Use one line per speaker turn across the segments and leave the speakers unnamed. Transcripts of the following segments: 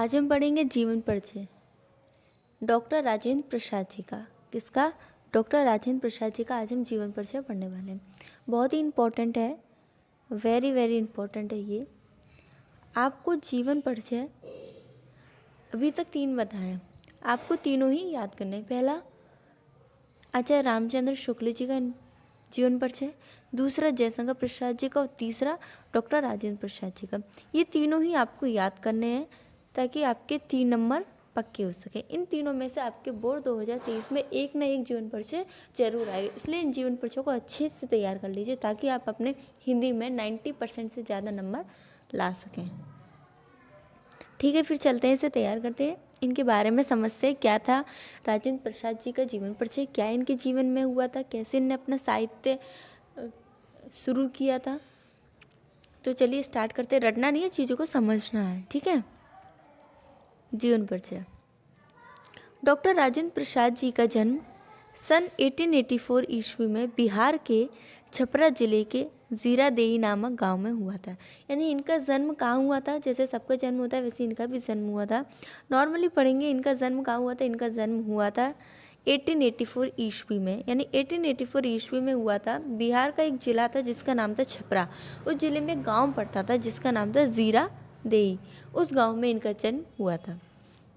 आज हम पढ़ेंगे जीवन परिचय डॉक्टर राजेंद्र प्रसाद जी का। किसका? डॉक्टर राजेंद्र प्रसाद जी का आज हम जीवन परिचय पढ़ने वाले हैं। बहुत ही इम्पोर्टेंट है, वेरी वेरी इम्पोर्टेंट है ये। आपको जीवन परिचय अभी तक 3 बताए हैं, आपको तीनों ही याद करने हैं। पहला आचार्य रामचंद्र शुक्ल जी का जीवन परिचय, दूसरा जयशंकर प्रसाद जी का और तीसरा डॉक्टर राजेंद्र प्रसाद जी का। ये तीनों ही आपको याद करने हैं ताकि आपके 3 नंबर पक्के हो सके। इन तीनों में से आपके बोर्ड 2023 में एक ना एक जीवन परिचय जरूर आएगा, इसलिए इन जीवन परिचयों को अच्छे से तैयार कर लीजिए ताकि आप अपने हिंदी में 90% से ज़्यादा नंबर ला सकें। ठीक है, फिर चलते हैं, इसे तैयार करते हैं, इनके बारे में समझते हैं। क्या था राजेंद्र प्रसाद जी का जीवन परिचय, क्या इनके जीवन में हुआ था, कैसे इन्होंने अपना साहित्य शुरू किया था। तो चलिए स्टार्ट करते हैं। रटना नहीं है, चीज़ों को समझना है। ठीक है। जीवन परिचय। डॉक्टर राजेंद्र प्रसाद जी का जन्म सन 1884 ईस्वी में बिहार के छपरा जिले के जीरादेई नामक गांव में हुआ था। यानी इनका जन्म कहाँ हुआ था? जैसे सबका जन्म होता है वैसे इनका भी जन्म हुआ था। नॉर्मली पढ़ेंगे इनका जन्म कहाँ हुआ था। इनका जन्म हुआ था 1884 ईस्वी में, यानी 1884 ईस्वी में हुआ था। बिहार का एक ज़िला था जिसका नाम था छपरा। उस ज़िले में गांव पड़ता था जिसका नाम था जीरादेई। उस गांव में इनका जन्म हुआ था।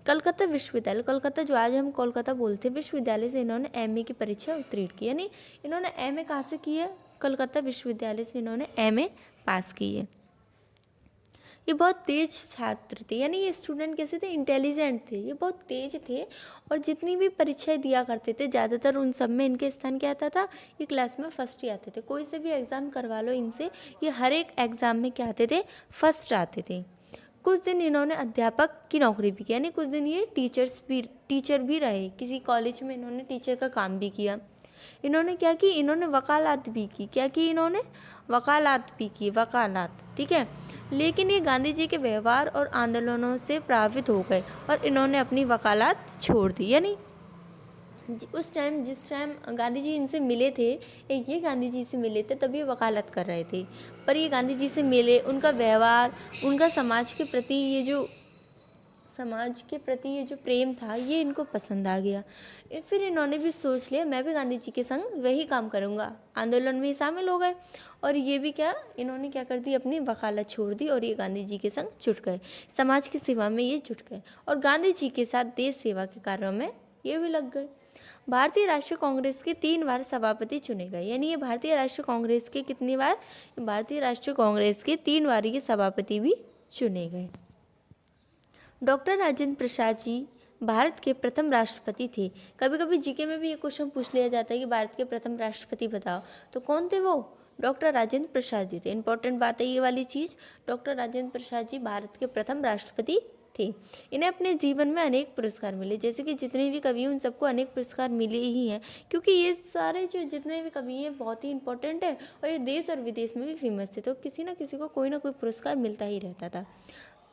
कलकत्ता विश्वविद्यालय, कलकत्ता जो आज हम कोलकाता बोलते हैं, विश्वविद्यालय से इन्होंने एमए की परीक्षा उत्तीर्ण की। यानी इन्होंने एमए कहाँ से की है? कलकत्ता विश्वविद्यालय से इन्होंने एमए पास की है। ये बहुत तेज छात्र थे, यानी ये स्टूडेंट कैसे थे? इंटेलिजेंट थे, ये बहुत तेज थे और जितनी भी परीक्षाएं दिया करते थे ज़्यादातर उन सब में इनके स्थान क्या आता था? ये क्लास में फर्स्ट ही आते थे। कोई से भी एग्ज़ाम करवा लो इनसे, ये हर एक एग्ज़ाम में क्या आते थे? फर्स्ट आते थे। कुछ दिन इन्होंने अध्यापक की नौकरी भी की, यानी कुछ दिन ये टीचर भी रहे। किसी कॉलेज में इन्होंने टीचर का काम भी किया। इन्होंने क्या की? इन्होंने वकालत भी की। क्या की? इन्होंने वकालत भी की, वकालत। ठीक है। लेकिन ये गांधी जी के व्यवहार और आंदोलनों से प्रभावित हो गए और इन्होंने अपनी वकालत छोड़ दी। यानी उस टाइम जिस टाइम गांधी जी इनसे मिले थे, ये गांधी जी से मिले थे तब ये वकालत कर रहे थे, पर ये गांधी जी से मिले, उनका व्यवहार, उनका समाज के प्रति ये जो प्रेम था ये इनको पसंद आ गया। फिर इन्होंने भी सोच लिया मैं भी गांधी जी के संग वही काम करूँगा। आंदोलन में ही शामिल हो गए और ये भी इन्होंने क्या कर दी? अपनी वकालत छोड़ दी और ये गांधी जी के संग जुट गए। समाज की सेवा में ये जुट गए और गांधी जी के साथ देश सेवा के कार्यों में ये भी लग गए। भारतीय राष्ट्रीय कांग्रेस के 3 बार सभापति चुने गए। यानी ये भारतीय राष्ट्रीय कांग्रेस के कितनी बार? भारतीय राष्ट्रीय कांग्रेस के 3 बार ये सभापति भी चुने गए। डॉक्टर राजेंद्र प्रसाद जी भारत के प्रथम राष्ट्रपति थे। कभी कभी जीके में भी ये क्वेश्चन पूछ लिया जाता है कि भारत के प्रथम राष्ट्रपति बताओ, तो कौन थे वो? डॉक्टर राजेंद्र प्रसाद जी थे। इंपॉर्टेंट बात है ये वाली चीज़। डॉक्टर राजेंद्र प्रसाद जी भारत के प्रथम राष्ट्रपति थे। इन्हें अपने जीवन में अनेक पुरस्कार मिले, जैसे कि जितने भी कवि हैं उन सबको अनेक पुरस्कार मिले ही हैं, क्योंकि ये सारे जो जितने भी कवि हैं बहुत ही इंपॉर्टेंट है और ये देश और विदेश में भी फेमस थे, तो किसी न किसी को कोई ना कोई पुरस्कार मिलता ही रहता था।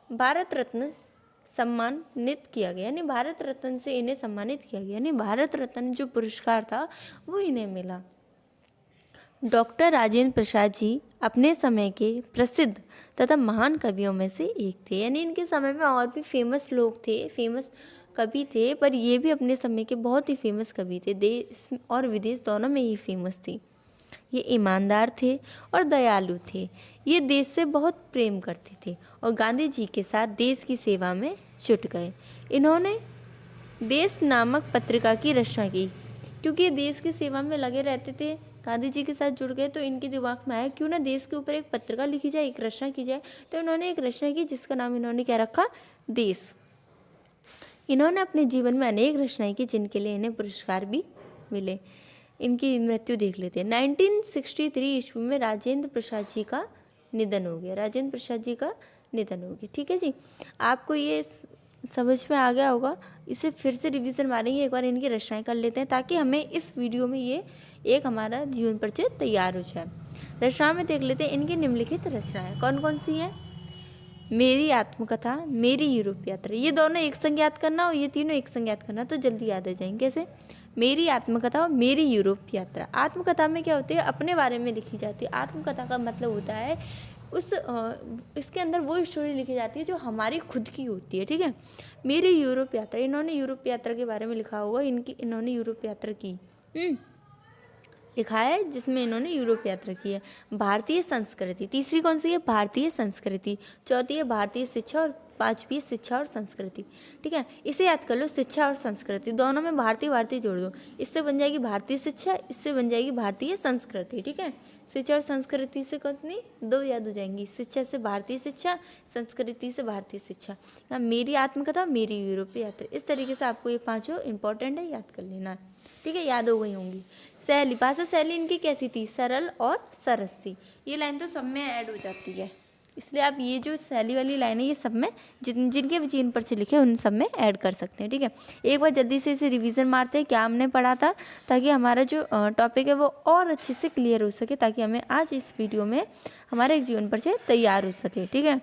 भारत रत्न सम्मानित किया गया, यानी भारत रत्न से इन्हें सम्मानित किया गया, यानी भारत रत्न जो पुरस्कार था वो इन्हें मिला। डॉक्टर राजेंद्र प्रसाद जी अपने समय के प्रसिद्ध तथा महान कवियों में से एक थे। यानी इनके समय में और भी फेमस लोग थे, फेमस कवि थे, पर ये भी अपने समय के बहुत ही फेमस कवि थे। देश और विदेश दोनों में ही फेमस थे। ये ईमानदार थे और दयालु थे। ये देश से बहुत प्रेम करते थे और गांधी जी के साथ देश की सेवा में जुट गए। इन्होंने देश नामक पत्रिका की रचना की, क्योंकि ये देश की सेवा में लगे रहते थे, गांधी जी के साथ जुड़ गए, तो इनके दिमाग में आया क्यों ना देश के ऊपर एक पत्रिका लिखी जाए, एक रचना की जाए। तो इन्होंने एक रचना की जिसका नाम इन्होंने क्या रखा? देश। इन्होंने अपने जीवन में अनेक रचनाएं की जिनके लिए इन्हें पुरस्कार भी मिले। इनकी मृत्यु देख लेते हैं। 1963 ईस्वी में राजेंद्र प्रसाद जी का निधन हो गया। राजेंद्र प्रसाद जी का निधन हो गया। ठीक है जी, आपको ये समझ में आ गया होगा। इसे फिर से रिवीजन मारेंगे, एक बार इनकी रचनाएं कर लेते हैं ताकि हमें इस वीडियो में ये एक हमारा जीवन परिचय तैयार हो जाए। रचना में देख लेते हैं इनकी निम्नलिखित रचनाएं कौन कौन सी हैं। मेरी आत्मकथा, मेरी यूरोप यात्रा, ये दोनों एक संग याद करना और ये तीनों एक संग याद करना तो जल्दी याद आ जाएंगे। कैसे? मेरी आत्मकथा और मेरी यूरोप यात्रा। आत्मकथा में क्या होती है? अपने बारे में लिखी जाती है। आत्मकथा का मतलब होता है इसके अंदर वो स्टोरी लिखी जाती है जो हमारी खुद की होती है, ठीक है। मेरी यूरोप यात्रा, इन्होंने यूरोप यात्रा के बारे में लिखा हुआ, इन्होंने यूरोप यात्रा की लिखा है, जिसमें इन्होंने यूरोप यात्रा की है। भारतीय संस्कृति, तीसरी कौन सी है? भारतीय संस्कृति। चौथी है भारतीय शिक्षा, और पांचवी है शिक्षा और संस्कृति, ठीक है। इसे याद कर लो, शिक्षा और संस्कृति, दोनों में भारतीय भारतीय जोड़ दो, इससे बन जाएगी भारतीय शिक्षा, इससे बन जाएगी भारतीय संस्कृति, ठीक है। शिक्षा और संस्कृति से कितनी? 2 याद हो जाएंगी, शिक्षा से भारतीय शिक्षा, संस्कृति से भारतीय शिक्षा। यहाँ मेरी आत्मकथा, मेरी यूरोपीय यात्रा, इस तरीके से आपको ये पांचों इंपॉर्टेंट है, याद कर लेना, ठीक है। याद हो गई होंगी। शैली, भाषा शैली इनकी कैसी थी? सरल और सरस थी। ये लाइन तो सब में ऐड हो जाती है, इसलिए आप ये जो शैली वाली लाइन है ये सब में जिनके भी जीवन पर से लिखे उन सब में ऐड कर सकते हैं, ठीक है। एक बार जल्दी से इसे रिवीजन मारते हैं, क्या हमने पढ़ा था, ताकि हमारा जो टॉपिक है वो और अच्छे से क्लियर हो सके, ताकि हमें आज इस वीडियो में हमारा एक जीवन परिचय तैयार हो सके, ठीक है।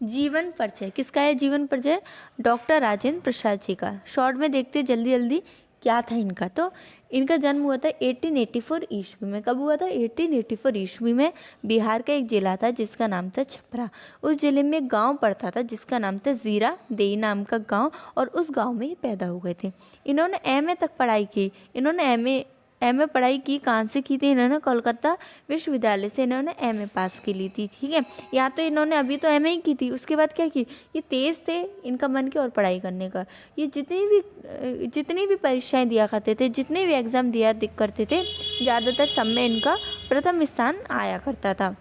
जीवन परिचय किसका है? जीवन परिचय डॉक्टर राजेंद्र प्रसाद जी का। शॉर्ट में देखते हैं जल्दी जल्दी क्या था इनका। तो इनका जन्म हुआ था 1884 ईस्वी में। कब हुआ था? 1884 ईस्वी में। बिहार का एक जिला था जिसका नाम था छपरा। उस जिले में एक गांव पड़ता था जिसका नाम था जीरा देई नाम का गांव, और उस गांव में ये पैदा हो गए थे। इन्होंने एमए तक पढ़ाई की। इन्होंने एमए पढ़ाई की कहाँ से की थी? इन्होंने कोलकाता विश्वविद्यालय से इन्होंने एमए पास की ली थी, ठीक है। यहाँ तो इन्होंने अभी तो एमए ही की थी, उसके बाद क्या की? ये तेज़ थे, इनका मन किया और पढ़ाई करने का। ये जितनी भी परीक्षाएं दिया करते थे, जितने भी एग्ज़ाम दिया करते थे, ज़्यादातर सब में इनका प्रथम स्थान आया करता था,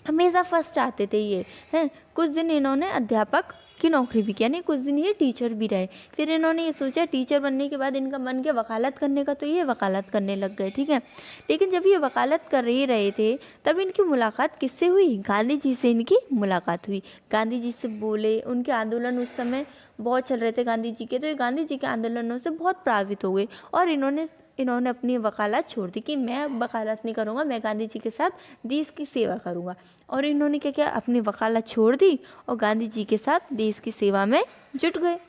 हमेशा फर्स्ट आते थे ये हैं। कुछ दिन इन्होंने अध्यापक की नौकरी भी किया, नहीं कुछ दिन ये टीचर भी रहे। फिर इन्होंने ये सोचा टीचर बनने के बाद इनका मन किया वकालत करने का, तो ये वकालत करने लग गए, ठीक है। लेकिन जब ये वकालत कर ही रहे थे तब इनकी मुलाकात किससे हुई? गांधी जी से इनकी मुलाकात हुई। गांधी जी से बोले, उनके आंदोलन उस समय बहुत चल रहे थे गांधी जी के, तो ये गांधी जी के आंदोलनों से बहुत प्रभावित हो गए, और इन्होंने अपनी वकालत छोड़ दी कि मैं वकालत नहीं करूँगा, मैं गांधी जी के साथ देश की सेवा करूँगा। और इन्होंने क्या किया? अपनी वकालत छोड़ दी और गांधी जी के साथ देश की सेवा में जुट गए।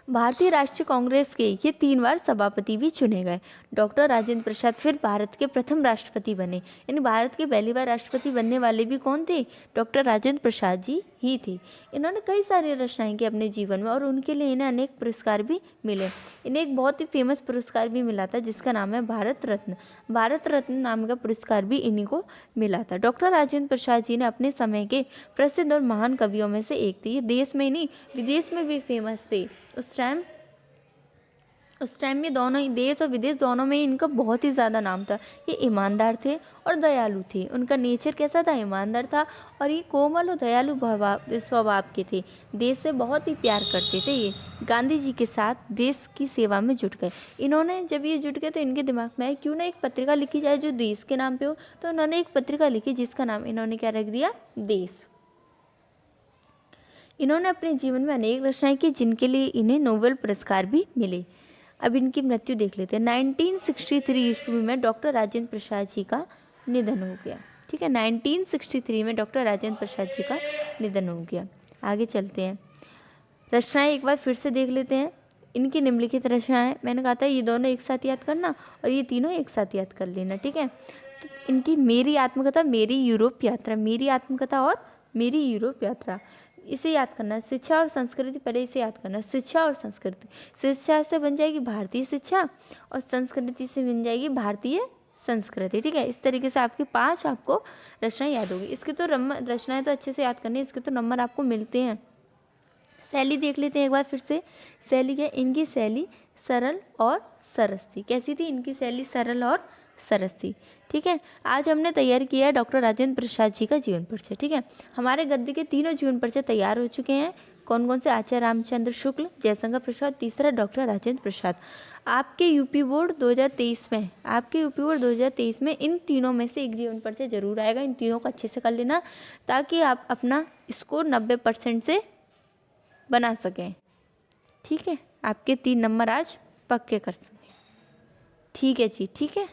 भारतीय राष्ट्रीय कांग्रेस के ये 3 बार सभापति भी चुने गए। डॉक्टर राजेंद्र प्रसाद फिर भारत के प्रथम राष्ट्रपति बने, यानी भारत के पहली बार राष्ट्रपति बनने वाले भी कौन थे? डॉक्टर राजेंद्र प्रसाद जी ही थे। इन्होंने कई सारी रचनाएं की अपने जीवन में, और उनके लिए इन्हें अनेक पुरस्कार भी मिले। इन्हें एक बहुत ही फेमस पुरस्कार भी मिला था जिसका नाम है भारत रत्न। भारत रत्न नाम का पुरस्कार भी इन्हीं को मिला था। डॉक्टर राजेंद्र प्रसाद जी ने अपने समय के प्रसिद्ध और महान कवियों में से एक थे। ये देश में ही नहीं विदेश में भी फेमस थे। उस टाइम में दोनों ही देश और विदेश दोनों में इनका बहुत ही ज़्यादा नाम था। ये ईमानदार थे और दयालु थे। उनका नेचर कैसा था? ईमानदार था, और ये कोमल और दयालु स्वभाव के थे। देश से बहुत ही प्यार करते थे। ये गांधी जी के साथ देश की सेवा में जुट गए। इन्होंने जब ये जुट गए तो इनके दिमाग में आया क्यों ना एक पत्रिका लिखी जाए जो देश के नाम पे हो। तो इन्होंने एक पत्रिका लिखी जिसका नाम इन्होंने क्या रख दिया? देश। इन्होंने अपने जीवन में अनेक रचनाएं की जिनके लिए इन्हें नोबेल पुरस्कार भी मिले। अब इनकी मृत्यु देख लेते हैं। 1963 ईस्वी में डॉक्टर राजेंद्र प्रसाद जी का निधन हो गया, ठीक है। 1963 में डॉक्टर राजेंद्र प्रसाद जी का निधन हो गया। आगे चलते हैं, रचनाएं एक बार फिर से देख लेते हैं। इनकी निम्नलिखित रचनाएं, मैंने कहा था ये दोनों एक साथ याद करना और ये तीनों एक साथ याद कर लेना, ठीक है। तो इनकी मेरी आत्मकथा, मेरी यूरोप यात्रा, मेरी आत्मकथा और मेरी यूरोप यात्रा, इसे याद करना। शिक्षा और संस्कृति, पहले इसे याद करना। शिक्षा और संस्कृति, शिक्षा से बन जाएगी भारतीय शिक्षा और संस्कृति से बन जाएगी भारतीय संस्कृति, ठीक है। इस तरीके से आपके 5 आपको रचनाएं याद होगी। इसके तो रचनाएं तो अच्छे से याद करनी है, इसके तो नंबर आपको मिलते हैं। शैली देख लेते हैं एक बार फिर से। शैली क्या? इनकी शैली सरल और सरस थी। कैसी थी इनकी शैली? सरल और सरस थी, ठीक है। आज हमने तैयार किया है डॉक्टर राजेंद्र प्रसाद जी का जीवन परिचय, ठीक है। हमारे गद्य के तीनों जीवन परिचय तैयार हो चुके हैं। कौन कौन से? आचार्य रामचंद्र शुक्ल, जयशंकर प्रसाद, तीसरा डॉक्टर राजेंद्र प्रसाद। आपके यूपी बोर्ड 2023 में इन तीनों में से एक जीवन परिचय जरूर आएगा। इन तीनों को अच्छे से कर लेना ताकि आप अपना स्कोर 90% से बना सकें, ठीक है। आपके 3 नंबर आज पक्के कर सकें, ठीक है जी, ठीक है।